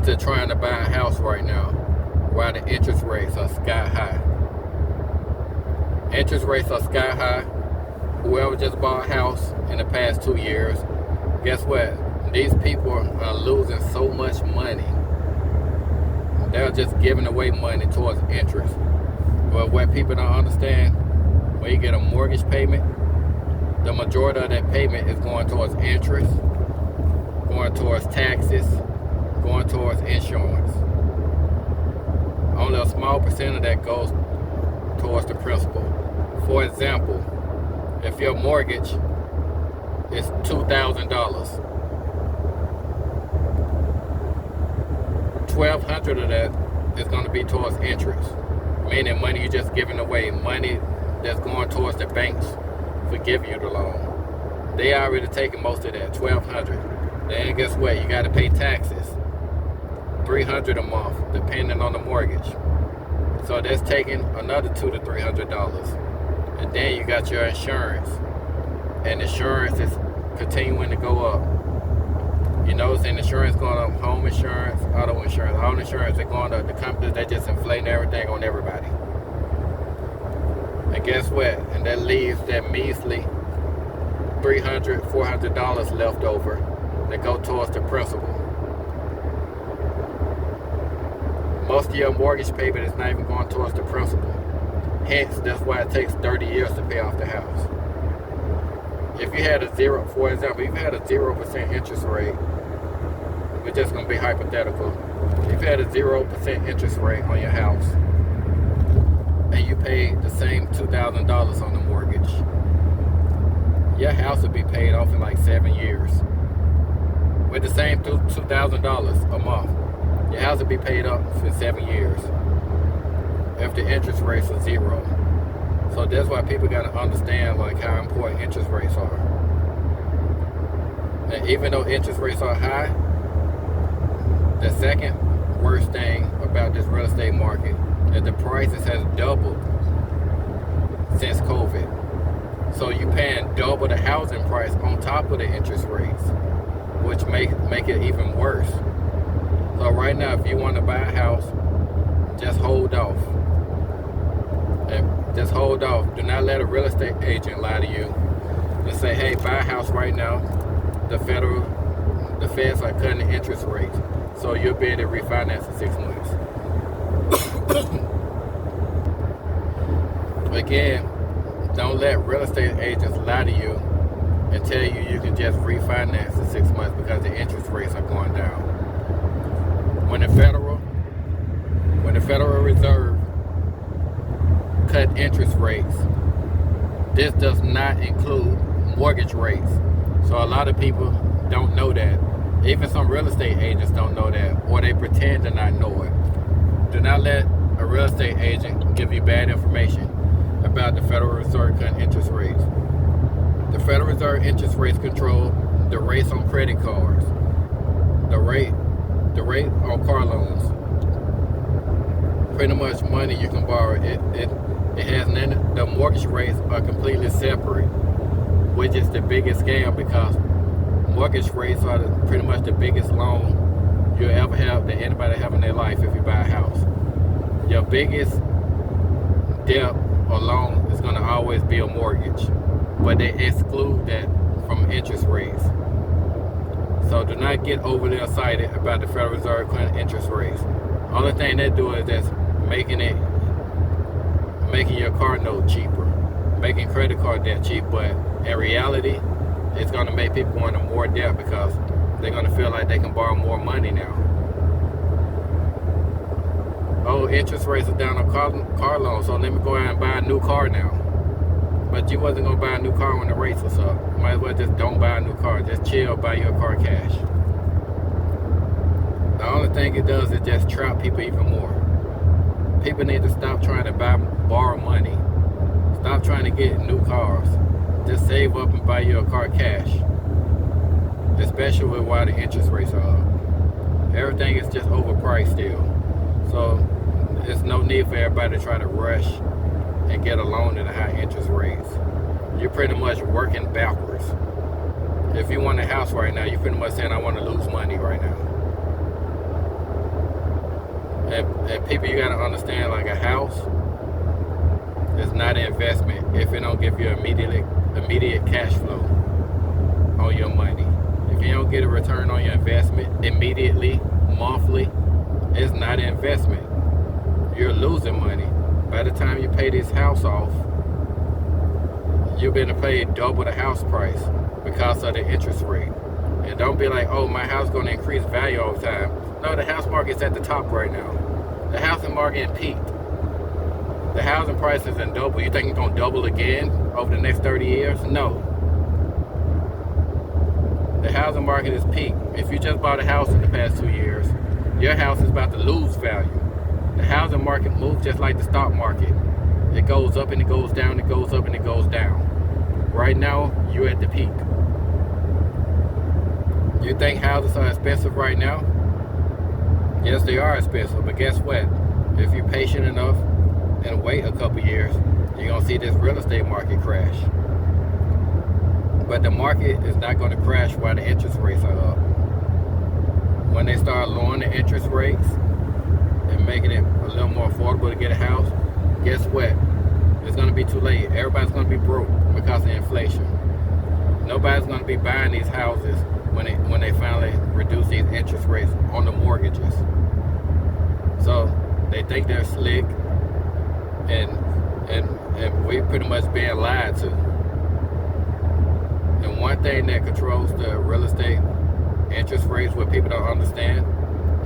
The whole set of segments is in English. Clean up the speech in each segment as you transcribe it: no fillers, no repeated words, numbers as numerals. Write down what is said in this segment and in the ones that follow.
they're trying to buy a house right now while the interest rates are sky high. Interest rates are sky high. Whoever just bought a house in the past 2 years, guess what? These people are losing so much money. They're just giving away money towards interest. But what people don't understand, when you get a mortgage payment, the majority of that payment is going towards interest, going towards taxes, going towards insurance. Only a small percent of that goes towards the principal. For example, if your mortgage is $2,000, $1,200 of that is going to be towards interest, meaning money you're just giving away, money that's going towards the banks for giving you the loan. They already taking most of that, $1,200. Then guess what? You got to pay taxes, $300 a month, depending on the mortgage. So that's taking another $200 to $300. And then you got your insurance, and insurance is continuing to go up. You notice insurance going up, home insurance, auto insurance. Auto insurance, they're going up. The companies, they just inflating everything on everybody. And guess what? And that leaves that measly $300, $400 left over that go towards the principal. Most of your mortgage payment is not even going towards the principal. Hence, that's why it takes 30 years to pay off the house. If you had a zero, for example, if you had a 0% interest rate, we're just going to be hypothetical. If you had a 0% interest rate on your house, and you paid the same $2,000 on the mortgage, your house would be paid off in like 7 years. With the same $2,000 a month, your house would be paid up for 7 years if the interest rates are zero. So that's why people got to understand like how important interest rates are. And even though interest rates are high, the second worst thing about this real estate market is the prices has doubled since COVID. So you're paying double the housing price on top of the interest rates, which make it even worse. So right now, if you want to buy a house, just hold off. And just hold off. Do not let a real estate agent lie to you and say, hey, buy a house right now. The feds are cutting the interest rates, so you'll be able to refinance in 6 months. Again, don't let real estate agents lie to you and tell you you can just refinance in 6 months because the interest rates are going down. When the Federal Reserve cut interest rates, this does not include mortgage rates. So a lot of people don't know that. Even some real estate agents don't know that, or they pretend to not know it. Do not let a real estate agent give you bad information about the Federal Reserve cutting interest rates. The Federal Reserve interest rates control the rates on credit cards, the rate on car loans, pretty much money you can borrow. It has none. The mortgage rates are completely separate, which is the biggest scam because mortgage rates are pretty much the biggest loan you'll ever have that anybody have in their life if you buy a house. Your biggest debt or loan is going to always be a mortgage, but they exclude that from interest rates. So do not get overly excited about the Federal Reserve cutting interest rates. Only thing they do is just making your car note cheaper, making credit card debt cheap, but in reality, it's going to make people go into more debt because they're going to feel like they can borrow more money now. Oh, interest rates are down on car loans, so let me go out and buy a new car now. But you wasn't going to buy a new car when the rates was up. You might as well just don't buy a new car. Just chill, buy your car cash. The only thing it does is just trap people even more. People need to stop trying to borrow money. Stop trying to get new cars. Just save up and buy your car cash. Especially while the interest rates are up. Everything is just overpriced still. So there's no need for everybody to try to rush and get a loan at a high interest rates. You're pretty much working backwards. If you want a house right now, you're pretty much saying, I want to lose money right now. And people, you gotta understand, like a house is not an investment if it don't give you immediate cash flow on your money. If you don't get a return on your investment immediately, monthly, it's not an investment. You're losing money. By the time you pay this house off, you're going to pay double the house price because of the interest rate. And don't be like, oh, my house is going to increase value all the time. No, the house market's at the top right now. The housing market peaked. The housing price isn't double. You think it's going to double again over the next 30 years? No. The housing market is peaked. If you just bought a house in the past 2 years, your house is about to lose value. The housing market moves just like the stock market. It goes up and it goes down, it goes up and it goes down. Right now, you're at the peak. You think houses are expensive right now? Yes, they are expensive, but guess what? If you're patient enough and wait a couple years, you're going to see this real estate market crash. But the market is not going to crash while the interest rates are up. When they start lowering the interest rates and making it a little more affordable to get a house, guess what? It's going to be too late. Everybody's going to be broke because of inflation. Nobody's going to be buying these houses when they finally reduce these interest rates on the mortgages. So they think they're slick, and we pretty much being lied to. And one thing that controls the real estate interest rates, what people don't understand,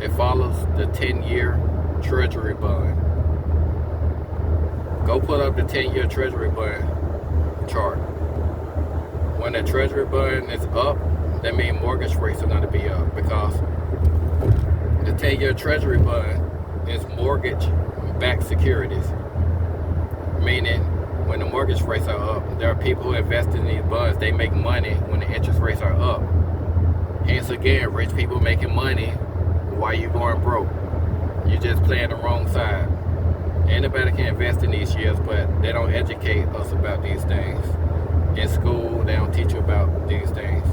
it follows the 10-year treasury bond. Go put up the 10-year treasury bond chart. When the treasury bond is up, that means mortgage rates are going to be up, because the 10-year treasury bond is mortgage-backed securities. Meaning, when the mortgage rates are up, there are people who invest in these bonds. They make money when the interest rates are up. Hence again, rich people making money while you're going broke. You're just playing the wrong side. Anybody can invest in these shares, but they don't educate us about these things. In school, they don't teach you about these things.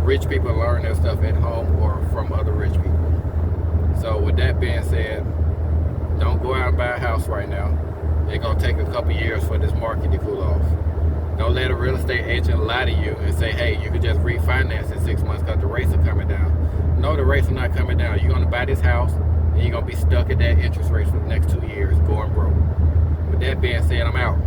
Rich people learn their stuff at home or from other rich people. So with that being said, don't go out and buy a house right now. It's going to take a couple years for this market to cool off. Don't let a real estate agent lie to you and say, hey, you can just refinance in 6 months because the rates are coming down. No, the rates are not coming down. You're going to buy this house and you're going to be stuck at that interest rate for the next 2 years going broke. With that being said, I'm out.